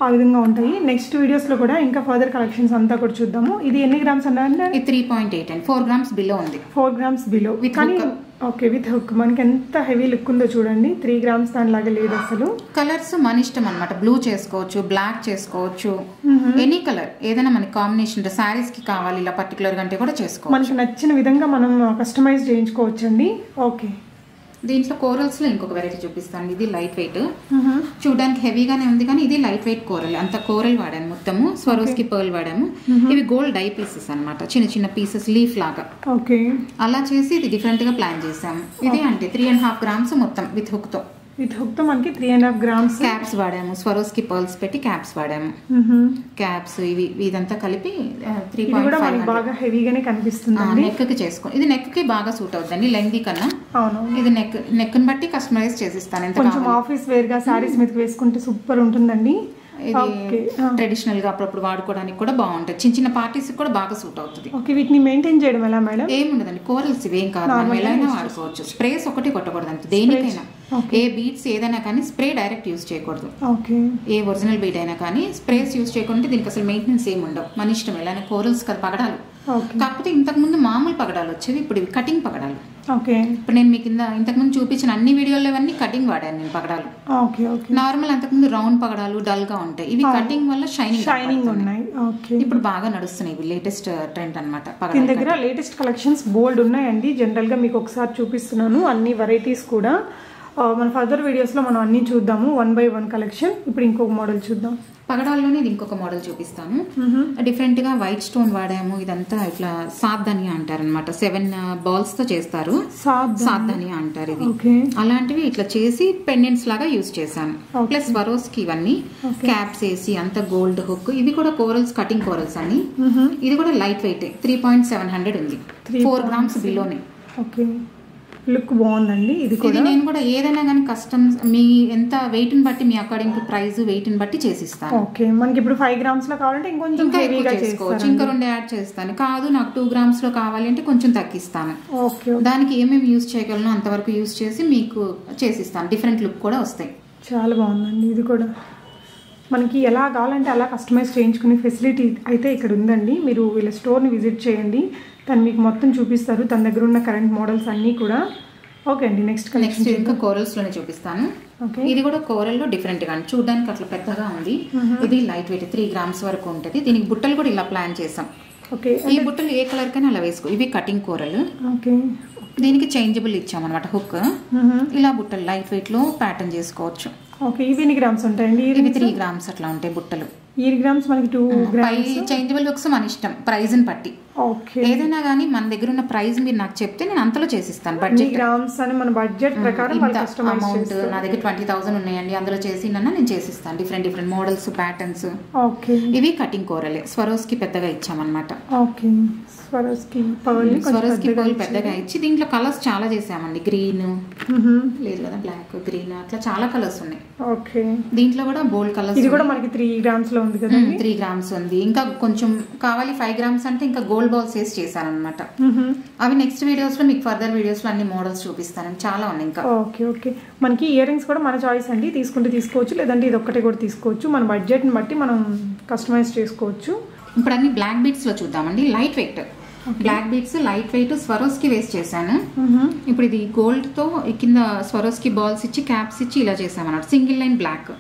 ఆ విధంగా ఉంటాయి. నెక్స్ట్ వీడియోస్ లో కూడా ఇంకా ఫర్దర్ కలెక్షన్స్ అంతా కూడా చూద్దాము. ఇది ఎన్ని గ్రామ్స్ అన్నారంటే 3.8 అండి, 4 గ్రామ్స్ బిలో ఉంది. 4 గ్రామ్స్ బిలో, కానీ ఓకే విత్ హుక్ మనకి ఎంత హెవీ లుక్ ఉందో చూడండి 3 గ్రామ్స్ దానిలాగా లేదు అసలు కలర్స్ మన ఇష్టం అనమాట బ్లూ చేసుకోవచ్చు బ్లాక్ చేసుకోవచ్చు ఎనీ కలర్ ఏదైనా మనకి కాంబినేషన్ శారీస్ కి కావాలి ఇలా పర్టికులర్ గా అంటే కూడా చేసుకోవచ్చు మనకి నచ్చిన విధంగా మనం కస్టమైజ్ చేయించుకోవచ్చండి ఓకే దీంట్లో కోరల్స్ లో ఇంకొక వెరైటీ చూపిస్తాను ఇది లైట్ వెయిట్ చూడడానికి హెవీగానే ఉంది కానీ ఇది లైట్ వెయిట్ కోరల్ అంత కోరల్ వాడాను మొత్తము స్వరోస్కి పర్ల్ వాడాము ఇవి గోల్డ్ డై పీసెస్ అన్నమాట చిన్న చిన్న పీసెస్ లీఫ్ లాగా ఓకే అలా చేసి ఇది డిఫరెంట్ గా ప్లాన్ చేసాము ఇది అంటే 3.5 గ్రామ్స్ మొత్తం విత్ హుక్ తో మనకి 3.5 గ్రామ్స్ క్యాప్స్ వాడాము స్వరోస్కి పర్ల్స్ పెట్టి క్యాప్స్ వాడాము క్యాప్స్ ఇదంతా కలిపి 3.5 బాగా హెవీగానే కనిపిస్తుంది నెక్ కి చేసుకో ఇది నెక్ కి బాగా సూట్ అవుతుంది లెంగ్తీ కన్నా అవును ఇది నెక్ ని బట్టి కస్టమైజ్ చేసిస్తాను కొంచెం ఆఫీస్ వేర్ గా సారీస్ మీదకి వేసుకుంటే సూపర్ ఉంటుందండి ఇది ట్రెడిషనల్ గా అప్పుడప్పుడు వాడుకోవడానికి కూడా బాగుంటుంది చిన్న చిన్న పార్టీస్ కూడా బాగా సూట్ అవుతుంది ఓకే వీటిని మెయింటైన్ చేయడం ఎలా మేడం ఏముండదండి కోరల్స్ ఇవేం కాదు మనం ఎలా అయినా వాడుకోవచ్చు స్ప్రేస్ ఒకటి కొట్టకూడదు అంతే దేనికైనా ఏ బీడ్స్ ఏదైనా కానీ స్ప్రే డైరెక్ట్ యూజ్ చేయకూడదు ఏ ఒరిజినల్ బీడ్ అయినా కానీ స్ప్రేస్ యూజ్ చేయకుంటే దీనికి అసలు మెయింటెనెన్స్ ఏమి ఉండవు మన ఇష్టం ఎలా కోరల్స్ కదా పగడాలు కాకపోతే ఇంతకు ముందు మామూలు పగడాలు వచ్చేవి ఇప్పుడు ఇవి కటింగ్ పగడాలు ఇప్పుడు నేను మీకు ఇంతకు ముందు చూపించిన అన్ని వీడియోలో ఇవన్నీ కటింగ్ వాడాను నేను పగడాలు నార్మల్ అంతకుముందు రౌండ్ పగడాలు డల్ గా ఉంటాయి ఇవి కటింగ్ వల్ల షైనింగ్ ఉన్నాయి ఇప్పుడు బాగా నడుస్తున్నాయి ఇవి లేటెస్ట్ ట్రెండ్ అనమాట దీని దగ్గర లేటెస్ట్ కలెక్షన్స్ బోల్డ్ ఉన్నాయండి జనరల్ గా మీకు ఒకసారి చూపిస్తున్నాను అన్ని వెరైటీస్ కూడా మన ఫర్దర్ వీడియోస్ లో మనం అన్ని చూద్దాము 1 by 1 కలెక్షన్ ఇప్పుడు ఇంకొక మోడల్ చూద్దాం పగడాల్లోనే ఇది ఇంకొక మోడల్ చూపిస్తాను డిఫరెంట్ గా వైట్ స్టోన్ వాడాము ఇదంతా ఇట్లా సాధనియా అంటారు అనమాట 7 బాల్స్ తో చేస్తారు సాధనియా అంటారు ఇది అలాంటివి ఇట్లా చేసి పెండెంట్స్ లాగా యూజ్ చేశాను ప్లస్ వరోస్ కి ఇవన్నీ క్యాప్స్ వేసి అంత గోల్డ్ హుక్ ఇవి కూడా కోరల్స్ కటింగ్ కోరల్స్ అని ఇది కూడా లైట్ వెయిట్ 3.700 ఉంది 4 గ్రామ్స్ బిలోనే లుక్ బాగుందండి ఇది నేను కూడా ఏదైనా కానీ కస్టమ్స్ మీ ఎంత వెయిట్ ని బట్టి మీ అకార్డింగ్ టు ప్రైస్ వెయిట్ ని బట్టి చేసిస్తాను ఓకే మనకి ఇప్పుడు 5 గ్రామ్స్ లో కావాలంటే ఇంకొంచెం హెవీగా చేసుకోవచ్చు ఇంకా 2 యాడ్ చేస్తాను కాదు నాకు 2 గ్రామ్స్ లో కావాలి అంటే కొంచెం తగ్గిస్తాను దానికి ఏమేమి యూజ్ చేయగలను అంతవరకు యూజ్ చేసి మీకు చేసిస్తాను డిఫరెంట్ లుక్ కూడా వస్తాయి చాలా బాగుందండి ఇది కూడా మనకి ఎలా కావాలంటే అలా కస్టమైజ్ చేయించుకునే ఫెసిలిటీ అయితే ఇక్కడ ఉందండి మీరు వీళ్ళ స్టోర్ని విజిట్ చేయండి తను మీకు మొత్తం చూపిస్తారు తన దగ్గర ఉన్న కరెంట్ మోడల్స్ అన్నీ కూడా ఓకే అండి నెక్స్ట్ ఇంకా కోరల్స్లోనే చూపిస్తాను ఇది కూడా కోరల్లో డిఫరెంట్ గా చూడడానికి అట్లా పెద్దగా ఉంది ఇది లైట్ వెయిట్ 3 గ్రామ్స్ వరకు ఉంటుంది దీనికి బుట్టలు కూడా ఇలా ప్లాన్ చేసాం ఈ బుట్టలు ఏ కలర్ కైనా అలా వేసుకో ఇవి కటింగ్ కోరల్ దీనికి చేంజబుల్ ఇచ్చామన్నమాట హుక్ ఇలా బుట్టలు లైట్ వెయిట్ లో ప్యాటర్న్ చేసుకోవచ్చు ఓకే ఇవి ఎన్ని గ్రామ్స్ ఉంటాయండి ఇవి 3 గ్రామ్స్ అట్లా ఉంటాయి బుట్టలు ఈ గ్రామ్స్ మనకి 2 గ్రామ్స్ చేంజబుల్ హుక్స్ మన ఇష్టం ప్రైస్ ని బట్టి ఏదైనా కానీ మన దగ్గర ఉన్న ప్రైస్ మీరు నాకు చెప్తే నేను అంతలో చేసిస్తాను బడ్జెట్ గ్రామ్స్ అని మన బడ్జెట్ ప్రకారం అమౌంట్ నా దగ్గర 20,000 ఉన్నాయండి అందులో చేసినా నేను చేసిస్తాను డిఫరెంట్ మోడల్స్ ప్యాటర్న్స్ ఇవి కటింగ్ కోరలే స్వరోస్కి పెద్దగా ఇచ్చామన్నమాట స్వరోస్కి పర్ల్ పెద్దగా ఇచ్చి దీంట్లో కలర్స్ చాలా చేసామండి గ్రీన్ లేదు కదా బ్లాక్ గ్రీన్ అట్లా చాలా కలర్స్ ఉన్నాయి దీంట్లో కూడా బోల్డ్ కలర్స్ ఇది కూడా మనకి 3 గ్రామ్స్ లో ఉంది కదా 3 గ్రామ్స్ ఉంది ఇంకా కొంచెం కావాలి 5 గ్రామ్స్ అంటే ఇంకా గోల్డ్ బాల్స్ వేసి చేశాను అనమాట అవి నెక్స్ట్ వీడియోస్ లో మీకు ఫర్దర్ వీడియోస్ లో అన్ని మోడల్స్ చూపిస్తాను చాలా ఉన్నాయి ఇంకా ఓకే మనకి ఇయర్ రింగ్స్ కూడా మన చాయిస్ అండి తీసుకుంటే తీసుకోవచ్చు లేదంటే ఇది ఒక్కటే కూడా తీసుకోవచ్చు మన బడ్జెట్ ని బట్టి మనం కస్టమైజ్ చేసుకోవచ్చు ఇప్పుడు అన్ని బ్లాక్ బీడ్స్ లో చూద్దామండి light weight black beads light weight Swarovski waste చేశాను ఇప్పుడు ఇది గోల్డ్ తో కింద స్వరోస్కి బాల్స్ ఇచ్చి క్యాప్స్ ఇచ్చి ఇలా చేసాం అన్నమాట సింగిల్ లైన్ బ్లాక్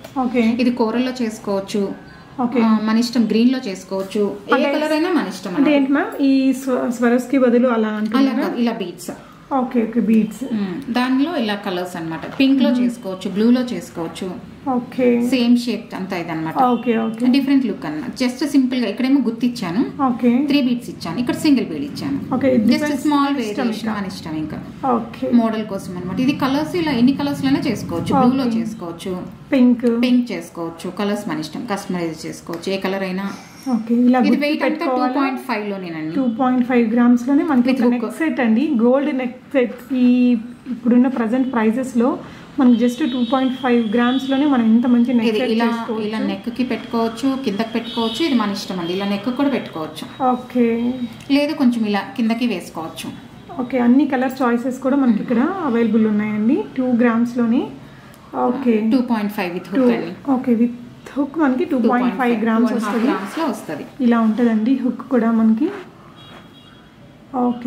ఇది కోరల్లో చేసుకోవచ్చు మన ఇష్టం గ్రీన్ లో చేసుకోవచ్చు ఏ కలర్ అయినా మన ఇష్టం అంటే ఏంటి మ్యామ్ ఈ స్వరోస్కి బదులు అలా ఇలా బీడ్స్ ఓకే బీడ్స్ దానిలో ఇలా కలర్స్ అన్నమాట పింక్ లో చేసుకోవచ్చు బ్లూ లో చేసుకోవచ్చు సేమ్ షేప్ అంతా ఇదన్నమాట డిఫరెంట్ లుక్ అన్నమాట జస్ట్ సింపుల్ గా ఇక్కడేమో గుర్తు ఇచ్చాను 3 బీడ్స్ ఇచ్చాను ఇక్కడ సింగిల్ బీడ్ ఇచ్చాను జస్ట్ స్మాల్ వేరియేషన్ మన ఇష్టం ఇంకా మోడల్ కోసం అన్నమాట ఇది కలర్స్ ఇలా ఎన్ని కలర్స్ లోనే చేసుకోవచ్చు బ్లూ లో చేసుకోవచ్చు పింక్ చేసుకోవచ్చు కలర్స్ మన ఇష్టం కస్టమైజ్ చేసుకోవచ్చు ఏ కలర్ అయినా ఇది వెయిట్ అంతా 2.5 లోనేనండి 2.5 గ్రామ్స్ లోనే మనకి నెక్ సెట్ అండి గోల్డ్ నెక్ సెట్ ఈ ఇప్పుడున్న ప్రెసెంట్ ప్రైజెస్ లో మనకి జస్ట్ 2.5 గ్రామ్స్ లోనే మనం ఎంత మంచి నెక్ సెట్ చేసుకోవచ్చు ఇలా నెక్ కి పెట్టుకోవచ్చు కిందకి పెట్టుకోవచ్చు ఇది మన ఇష్టం అండి ఇలా నెక్ కూడా పెట్టుకోవచ్చు లేదు కొంచెం ఇలా కిందకి వేసుకోవచ్చు అన్ని కలర్ చాయిసెస్ కూడా మనకి ఇక్కడ అవైలబుల్ ఉన్నాయండి 2 గ్రామ్స్ లోనే 2.5 విత్ హుక్ అండి విత్ హుక్ మనకి 2.5 గ్రామ్స్ వస్తుంది ఇలా ఉంటుందండి హుక్ కూడా మనకి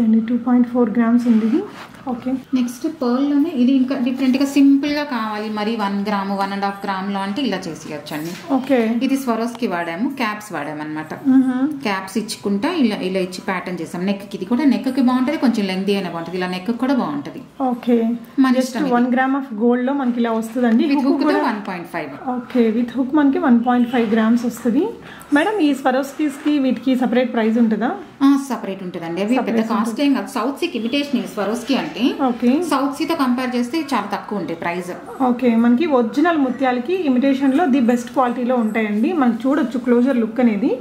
అండి 2.4 గ్రామ్స్ ఉంది ఓకే. నెక్స్ట్ పర్ల్ లోనే ఇది ఇంకా డిఫరెంట్ గా సింపుల్ గా కావాలి, మరి 1 గ్రాము 1.5 గ్రామ్ లో అంటే ఇలా చేసేయచ్చు అండి. ఓకే. ఇది స్వరోస్కి వాడాము, క్యాప్స్ వాడాము అనమాట. క్యాప్స్ ఇచ్చుకుంటా ఇలా ఇచ్చి ప్యాటర్న్ చేసాం. నెక్ కి ఇది కూడా నెక్ కి బాగుంటది, కొంచెం లెంగ్తీ అయినా బాగుంటది, ఇలా నెక్ కూడా బాగుంటది. ఓకే. మన ఇష్టం. 1 గ్రామ్ ఆఫ్ గోల్డ్ లో మనకి ఇలా వస్తుందండి. విత్ హుక్ కూడా 1.5. ఓకే, విత్ హుక్ మనకి 1.5 గ్రామ్స్ వస్తుంది. మేడం ఈ స్వరోస్కీస్ కి వీటికి సెపరేట్ ప్రైస్ ఉంటుందా? సెపరేట్ ఉంటుందండి. అవి పెద్ద కాస్ట్ ఏం కాదు. సౌత్ సీకి ఇమిటేషన్ స్వరోస్కి అంటే సౌత్ సీతో కంపేర్ చేస్తే చాలా తక్కువ ఉంటాయి ప్రైస్. ఓకే. మనకి ఒరిజినల్ ముత్యాలకి ఇమిటేషన్ లో ది బెస్ట్ క్వాలిటీలో ఉంటాయండి. మనకి చూడొచ్చు క్లోజర్ లుక్ అనేది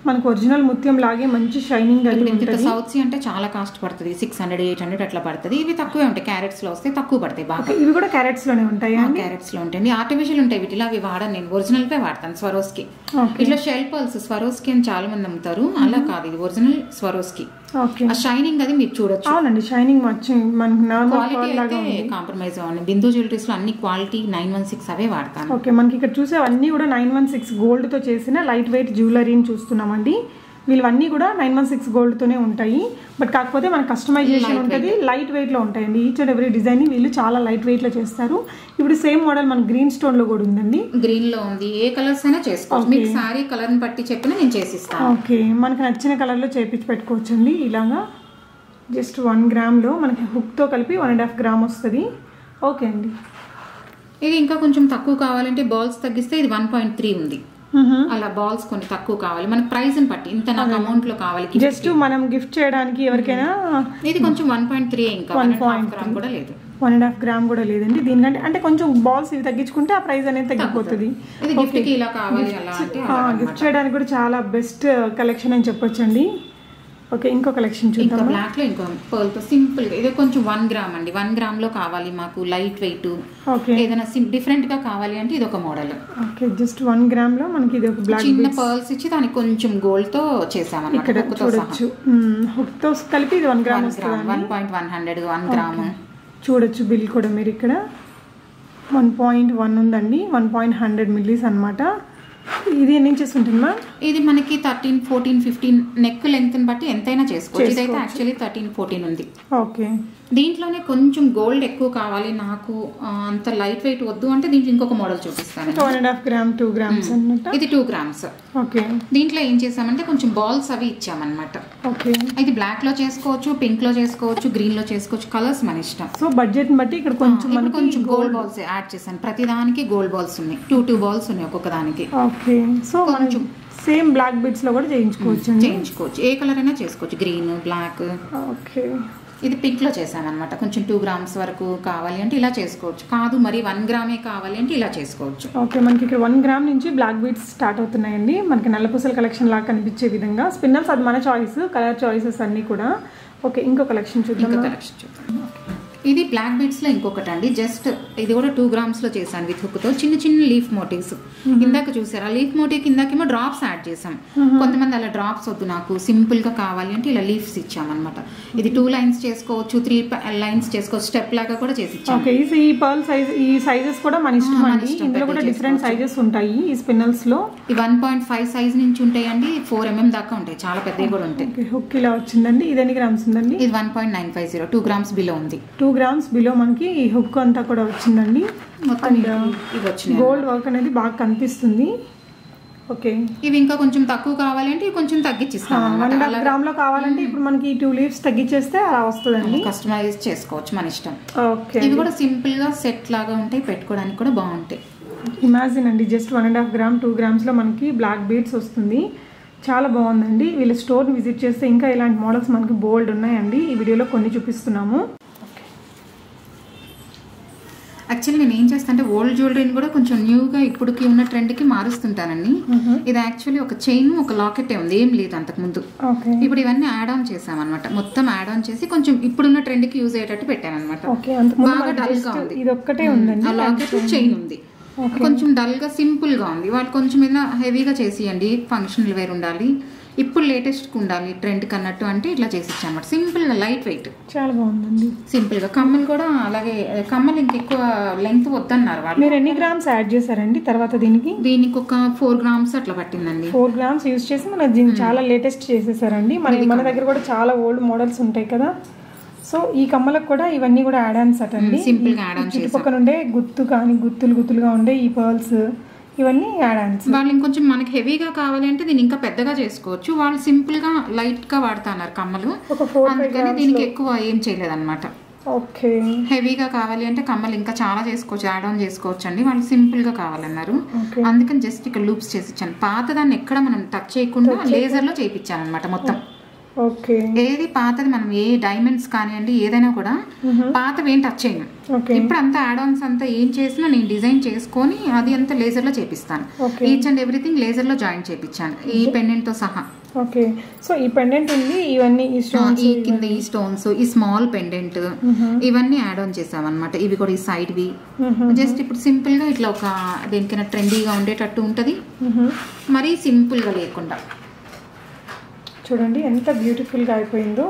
మనకు ఒరిజినల్ ముత్యం లాగే మంచి షైనింగ్ అది ఉంటుంది. సౌత్ సీ అంటే చాలా కాస్ట్ పడుతుంది, 600 800 అట్లా పడుతుంది. ఇవి తక్కువే ఉంటాయి, క్యారెట్స్ లో వస్తే తక్కువ పడతాయి బాగా. ఇవి కూడా క్యారెట్స్ లోనే ఉంటాయి. క్యారెట్స్ లో ఉంటాయి. ఆర్టిఫిషియల్ ఉంటాయి వీటిలో, అవి వాడను నేను, ఒరిజినల్ పే వాడతాను స్వరోస్కి. ఇట్లా షెల్ పర్ల్స్ స్వరోస్కి అని చాలా మంది అమ్ముతారు, అలా కాదు, ఇది ఒరిజినల్ స్వరోస్కి. ఆ షైనింగ్ అది మీరు చూడొచ్చు. అవునండి, షైనింగ్ క్వాలిటీ కాంప్రమైజ్ అవ్వండి. బిందు జ్యువెలరీస్ లో అన్ని క్వాలిటీ 916 అవే వాడతాను. ఓకే. మనకి ఇక్కడ చూసే అన్ని కూడా 916 గోల్డ్ తో చేసిన లైట్ వెయిట్ జ్యువెలరీని చూస్తున్నామండి. వీళ్ళవన్నీ కూడా 916 గోల్డ్ తోనే ఉంటాయి. బట్ కాకపోతే మన కస్టమైజేషన్ ఉంటుంది, లైట్ వెయిట్ లో ఉంటాయండి. ఈచ్ అండ్ ఎవ్రీ డిజైన్ వీళ్ళు చాలా లైట్ వెయిట్ లో చేస్తారు. ఇప్పుడు సేమ్ మోడల్ మన గ్రీన్ స్టోన్ లో కూడా ఉందండి. గ్రీన్ లో ఉంది, ఏ కలర్స్ అయినా చేసుకోవచ్చు. మీకు సారీ కలర్ ని బట్టి చెప్పినా నేను చేసిస్తాను. ఓకే. మనకి నచ్చిన కలర్ లో చేపించి పెట్టుకోవచ్చు అండి. ఇలాగా జస్ట్ 1 గ్రామ్ లో మనకి హుక్ తో కలిపి 1.5 గ్రామ్ వస్తుంది. ఓకే అండి. ఇది ఇంకా కొంచెం తక్కువ కావాలంటే బాల్స్ తగ్గిస్తే ఇది 1.3 ఉంది. అలా బాల్స్ కొన్ని తక్కువ కావాలి మనకి, ప్రైస్ ని బట్టి ఇంత నాకు అమౌంట్ లో కావాలి, జస్ట్ మనం గిఫ్ట్ చేయడానికి ఎవరికైనా. ఇది కొంచెం 1.3 ఇంకా 1.5 గ్రామ్ కూడా లేదు, 1.5 గ్రామ్ కూడా లేదండి. దీనికంటే అంటే కొంచెం బాల్స్ ఇవి తగ్గించుకుంటే ఆ ప్రైస్ అనేది తగ్గిపోతుంది. గిఫ్ట్ ఇలా కావాలి అలా అంటే గిఫ్ట్ చేయడానికి కూడా చాలా బెస్ట్ కలెక్షన్ అని చెప్పొచ్చండి. ఓకే. ఇంకో కలెక్షన్ చూద్దాం. బ్లాక్ లో ఇంకో పర్ల్ తో సింపుల్ గా, ఇది కొంచెం 1 గ్రామ్ అండి. 1 గ్రామ్ లో కావాలి మాకు, లైట్ వెయిట్, ఏదైనా డిఫరెంట్ గా కావాలి అంటే ఇది ఒక మోడల్. ఓకే. జస్ట్ 1 గ్రామ్ లో మనకి ఇది ఒక బ్లాక్ చిన్న పర్ల్స్ ఇచ్చి దానికి కొంచెం గోల్డ్ తో చేసామన్నమాట. ఇక్కడ చూడొచ్చు, హుక్ తో కలిపి ఇది 1 గ్రామ్ వస్తుంది. 1.100 1 గ్రామ్ చూడొచ్చు. బిల్ కూడా మీరు ఇక్కడ 1.1 ఉందండి, 1.100 మిల్లీస్ అనమాట. ఇది ఎన్ని ఇంచెస్ ఉంటుంది మ్యామ్? ఇది మనకి 13 14 15 నెక్ లెంగ్త్ బట్టి ఎంతైనా చేసుకోవచ్చు. ఇదైతే యాక్చువల్లీ 13 14 ఉంది. ఓకే. దీంట్లోనే కొంచెం గోల్డ్ ఎక్కువ కావాలి నాకు, అంత లైట్ వెయిట్ వద్దు అంటే దీంట్లో ఇంకొక మోడల్ చూపిస్తాను. 1.5 గ్రామ్ 2 గ్రామ్స్ అన్నమాట. ఇది 2 గ్రామ్స్. ఓకే. దీంట్లో ఏం చేసామంటే కొంచెం బాల్స్ అవి ఇచ్చామన్నమాట. ఓకే. ఇది బ్లాక్ లో చేసుకోవచ్చు, పింక్ లో చేసుకోవచ్చు, గ్రీన్ లో చేసుకోవచ్చు, కలర్స్ మన ఇష్టం. సో బడ్జెట్ బట్టి ఇక్కడ కొంచెం గోల్డ్ బాల్స్ యాడ్ చేశాను. ప్రతి దానికి గోల్డ్ బాల్స్ ఉన్నాయి, 2 బాల్స్ ఉన్నాయి ఒక్కొక్క దానికి. ఓకే. సో కొంచెం సేమ్ బ్లాక్ బిట్స్ లో కూడా చేయించుకోవచ్చు, ఏ కలర్ అయినా చేసుకోవచ్చు, గ్రీన్ బ్లాక్. ఓకే. ఇది పింక్ లో చేసామన్నమాట. కొంచెం 2 గ్రామ్స్ వరకు కావాలి అంటే ఇలా చేసుకోవచ్చు, కాదు మరి 1 గ్రామే కావాలి అంటే ఇలా చేసుకోవచ్చు. ఓకే. మనకి ఇక్కడ 1 గ్రామ్ నుంచి బ్లాక్ బీడ్స్ స్టార్ట్ అవుతున్నాయండి. మనకి నల్లపూసల కలెక్షన్ లాగా కనిపించే విధంగా స్పిన్నర్స్ అది మన చాయిస్, కలర్ చాయిసెస్ అన్ని కూడా. ఓకే. ఇంకో కలెక్షన్ చూద్దాం. ఇది బ్లాక్ బీడ్స్ లో ఇంకొకటి అండి. జస్ట్ ఇది కూడా 2 గ్రామ్స్ లో చేశాను విత్ హుక్ తో. చిన్న చిన్న లీఫ్ మోటివ్స్ ఇందాక చూసారా, లీఫ్ మోటివ్ కిందకేమో డ్రాప్స్ యాడ్ చేసాం. కొంతమంది అలా డ్రాప్స్ వద్దు నాకు సింపుల్ గా కావాలి అంటే ఇలా లీఫ్స్ ఇచ్చామన్నమాట. ఇది 2 లైన్స్ చేసుకోవచ్చు, 3 లైన్స్ చేసుకోవచ్చు, స్టెప్ లాగా కూడా చేసి ఇచ్చాం. ఓకే. ఈ పర్ల్ సైజ్, ఈ సైజెస్ కూడా మన ఇష్టం అండి. ఇందులో కూడా డిఫరెంట్ సైజెస్ ఉంటాయి ఈ స్పిన్నల్స్ లో. ఈ 1.5 సైజ్ నుంచి ఉంటాయండి, 4 mm దాకా ఉంటాయి, చాలా పెద్దవి కూడా ఉంటాయి. హుక్ ఇలా వచ్చిందండి. ఇది ఎన్ని గ్రామ్స్ ఉందండి? ఇది 1.950, 2 గ్రామ్స్ బిలో ఉంది. 2 గ్రామ్స్ బిలో మనకి ఈ హుక్ అంతా కూడా వచ్చిందండి. గోల్డ్ వర్క్ అనేది బాగా కనిపిస్తుంది. ఓకే. ఇవి ఇంకా కొంచెం తక్కువ కావాలంటే కొంచెం తగ్గించిస్తాం. 1.5 గ్రామ్ లో కావాలంటే ఇప్పుడు మనకి 2 లీవ్స్ తగ్గించేస్తే అలా వస్తుందండి. కస్టమైజ్ చేసుకోవచ్చు మన ఇష్టం. ఓకే. ఇవి కూడా సింపుల్ గా సెట్ లాగా ఉంటాయి, పెట్టుకోవడానికి కూడా బాగుంటాయి. ఇమాజిన్ అండి, జస్ట్ 1.5 గ్రామ్ 2 గ్రామ్స్ లో మనకి బ్లాక్ బీడ్స్ వస్తుంది. చాలా బాగుందండి. వీళ్ళ స్టోర్ని విజిట్ చేస్తే ఇంకా ఇలాంటి మోడల్స్ మనకి బోల్డ్ ఉన్నాయండి. ఈ వీడియోలో కొన్ని చూపిస్తున్నాము. యాక్చువల్లీ నేను ఏం చేస్తాను అంటే ఓల్డ్ జ్యువెలరీని కూడా కొంచెం న్యూగా ఇప్పటికి ఉన్న ట్రెండ్కి మారుస్తుంటానండి. ఇది యాక్చువల్లీ ఒక చైన్ ఒక లాకెట్ ఉంది, ఏం లేదు అంతకుముందు. ఇప్పుడు ఇవన్నీ యాడ్ ఆన్ చేసామన్నమాట. మొత్తం యాడ్ ఆన్ చేసి కొంచెం ఇప్పుడున్న ట్రెండ్కి యూజ్ అయ్యేటట్టు పెట్టాను అనమాట. బాగా డల్ గా ఉంది. ఆ లాకెట్ చైన్ ఉంది, కొంచెం డల్ గా సింపుల్ గా ఉంది. వాళ్ళు కొంచెం ఏదైనా హెవీగా చేసియండి, ఫంక్షనల్ వేర్ ఉండాలి, ఇప్పుడు లేటెస్ట్ ఉండాలి ట్రెండ్ కన్నట్టు అంటే ఇట్లా చేసి ఇచ్చామన్నమాట. సింపుల్ గా లైట్ వెయిట్, చాలా బాగుందండి. సింపుల్ గా కమ్మలు కూడా అలాగే, కమ్మలు ఇంకెక్కువ లెంగ్త్ వద్దన్నారు వాళ్ళు. మీరు ఎన్ని గ్రామ్స్ యాడ్ చేశారండి తర్వాత దీనికి ఒక 4 గ్రామ్స్ అట్లా పట్టిందండి. 4 గ్రామ్స్ యూజ్ చేసి మన దీన్ని చాలా లేటెస్ట్ చేసేసారండి. మన దగ్గర కూడా చాలా ఓల్డ్ మోడల్స్ ఉంటాయి కదా, సో ఈ కమ్మలకు కూడా ఇవన్నీ కూడా యాడ్ ఆన్స్ అటండి. సింపుల్ గా యాడ్ ఆన్ చేసాం. చుట్టుపక్కల ఉండే గుత్తు కానీ గుత్తులుగా ఉండే ఈ పర్ల్స్ ఇవన్నీ యాడ్ ఆన్స్. వాళ్ళు ఇంకొంచెం మనకి హెవీగా కావాలి అంటే దీన్ని ఇంకా పెద్దగా చేసుకోవచ్చు. వాళ్ళు సింపుల్ గా లైట్ గా వాడుతున్నారు కమ్మలు, అందుకని దీనికి ఎక్కువ ఏం చేయలేదన్నమాట. ఓకే. హెవీగా కావాలి అంటే కమ్మలు ఇంకా చాలా చేసుకోవచ్చు, యాడ్ ఆన్ చేసుకోవచ్చు అండి. వాళ్ళు సింపుల్ గా కావాలన్నారు, అందుకని జస్ట్ ఇక్కడ లూప్స్ చేసి ఇచ్చాను. పాత దాన్ని ఎక్కడ మనం టచ్ చేయకుండా లేజర్ లో చేయించాను అనమాట మొత్తం. ఓకే. ఏది పాతది మనం ఏ డైమండ్స్ కానివ్వండి ఏదైనా కూడా పాతవి ఏం టచ్ చేయను. ఇప్పుడు అంతా యాడ్ ఆన్స్ అంతా ఏం చేసినా నేను డిజైన్ చేసుకొని అది అంతా లేజర్ లో చేపిస్తాను. ఈచ్ అండ్ ఎవ్రీథింగ్ లేజర్ లో జాయిన్ చేపించాను, ఈ పెండెంట్ తో సహా. ఓకే. సో ఈ పెండెంట్ ఉంది, ఇవన్నీ ఈ స్టోన్స్, ఈ కింద ఈ స్టోన్స్, ఈ స్మాల్ పెండెంట్ ఇవన్నీ యాడ్ ఆన్ చేసాం అనమాట. ఇవి కూడా ఈ సైడ్ వి జస్ట్ ఇప్పుడు సింపుల్ గా ఇట్లా ఒక దేనికైనా ట్రెండీగా ఉండేటట్టు ఉంటది, మరీ సింపుల్ గా లేకుండా. చూడండి ఎంత బ్యూటిఫుల్గా అయిపోయిందో.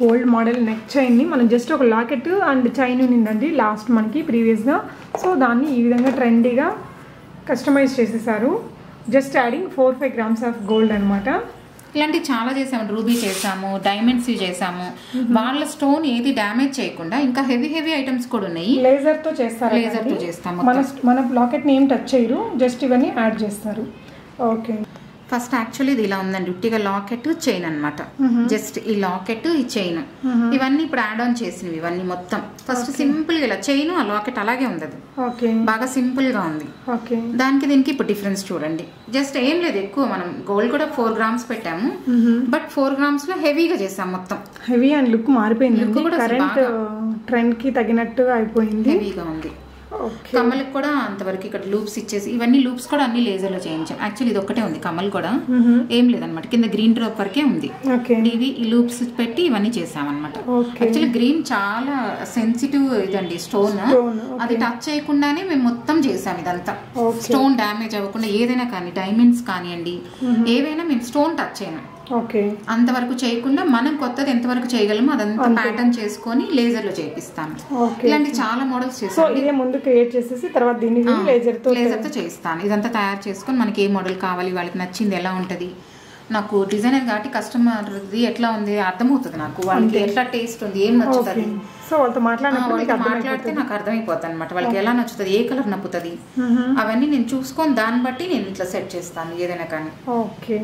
ఓల్డ్ మోడల్ నెక్ చైన్ని మనం జస్ట్ ఒక లాకెట్ అండ్ చైన్ ఉన్నిందండి లాస్ట్ మనకి ప్రీవియస్గా. సో దాన్ని ఈ విధంగా ట్రెండీగా కస్టమైజ్ చేసేసారు, just adding 4-5 grams of gold అనమాట. ఇలాంటివి చాలా చేసాము, రూబీ చేసాము, డైమండ్స్ చేసాము. వాళ్ళ స్టోన్ ఏది డ్యామేజ్ చేయకుండా ఇంకా హెవీ ఐటమ్స్ కూడా ఉన్నాయి. లేజర్ తో చేస్తారు, లేజర్ తో చేస్తాము. మన లాకెట్ ని ఏం టచ్ చేయరు, జస్ట్ ఇవన్నీ యాడ్ చేస్తారు. ఓకే. ఫస్ట్ యాక్చువల్లీ ఇది ఇలా ఉందండి, ఉట్టిగా లాకెట్ చైన్ అనమాట. జస్ట్ ఈ లాకెట్ ఈ చైన్ ఇవన్నీ ఇప్పుడు యాడ్ ఆన్ చేసినవి ఇవన్నీ మొత్తం. ఫస్ట్ సింపుల్ గా ఇలా చైన్ ఆ లాకెట్ అలాగే ఉంది, బాగా సింపుల్ గా ఉంది. దానికి దీనికి ఇప్పుడు డిఫరెన్స్ చూడండి. జస్ట్ ఏం లేదు ఎక్కువ, మనం గోల్డ్ కూడా 4 grams పెట్టాము, బట్ 4 grams లో హెవీగా చేసాం మొత్తం. హెవీ అండ్ లుక్ మారిపోయింది, కరెంట్ ట్రెండ్ కి తగినట్టుగా అయిపోయింది, హెవీగా ఉంది. కమ్మలకు కూడా అంతవరకు ఇక్కడ లూప్స్ ఇచ్చేసి ఇవన్నీ లూప్స్ కూడా అన్ని లేజర్ లో చేయించాం. యాక్చువల్లీ ఇది ఒక్కటే ఉంది, కమ్మలు కూడా ఏం లేదనమాట. కింద గ్రీన్ డ్రాప్ వరకే ఉంది, ఇవి ఈ లూప్స్ పెట్టి ఇవన్నీ చేసామన్నమాట. యాక్చువల్లీ గ్రీన్ చాలా సెన్సిటివ్ ఇదండి స్టోన్, అది టచ్ చేయకుండానే మేము మొత్తం చేసాం ఇదంతా. స్టోన్ డ్యామేజ్ అవ్వకుండా ఏదైనా కానీ డైమండ్స్ కానివ్వండి ఏవైనా మేము స్టోన్ టచ్ చేయను, అంతవరకు చేయకుండా మనం కొత్తది ఎంతవరకు చేయగలమో అదంతా ప్యాటర్న్ చేసుకొని లేజర్ లో చేపిస్తాను. ఇలాంటి చాలా మోడల్స్ చేస్తాను, ముందు క్రియేట్ చేసేసి తర్వాత దీన్ని లేజర్ తో చేస్తాను. ఇదంతా తయారు చేసుకొని మనకి ఏ మోడల్ కావాలి, వాళ్ళకి నచ్చింది ఎలా ఉంటది. నాకు డిజైనర్ కాబట్టి కస్టమర్ది ఎట్లా ఉంది అర్థమవుతుంది, నాకు వాళ్ళకి ఎట్లా టేస్ట్ ఉంది, ఏం నచ్చుతుంది. సో వాళ్ళతో మాట్లాడితే నాకు అర్థమైపోతుంది అనమాట, వాళ్ళకి ఎలా నచ్చుతుంది, ఏ కలర్ నప్పుతుంది అవన్నీ నేను చూసుకొని దాన్ని బట్టి నేను ఇట్లా సెట్ చేస్తాను ఏదైనా కానీ. ఓకే.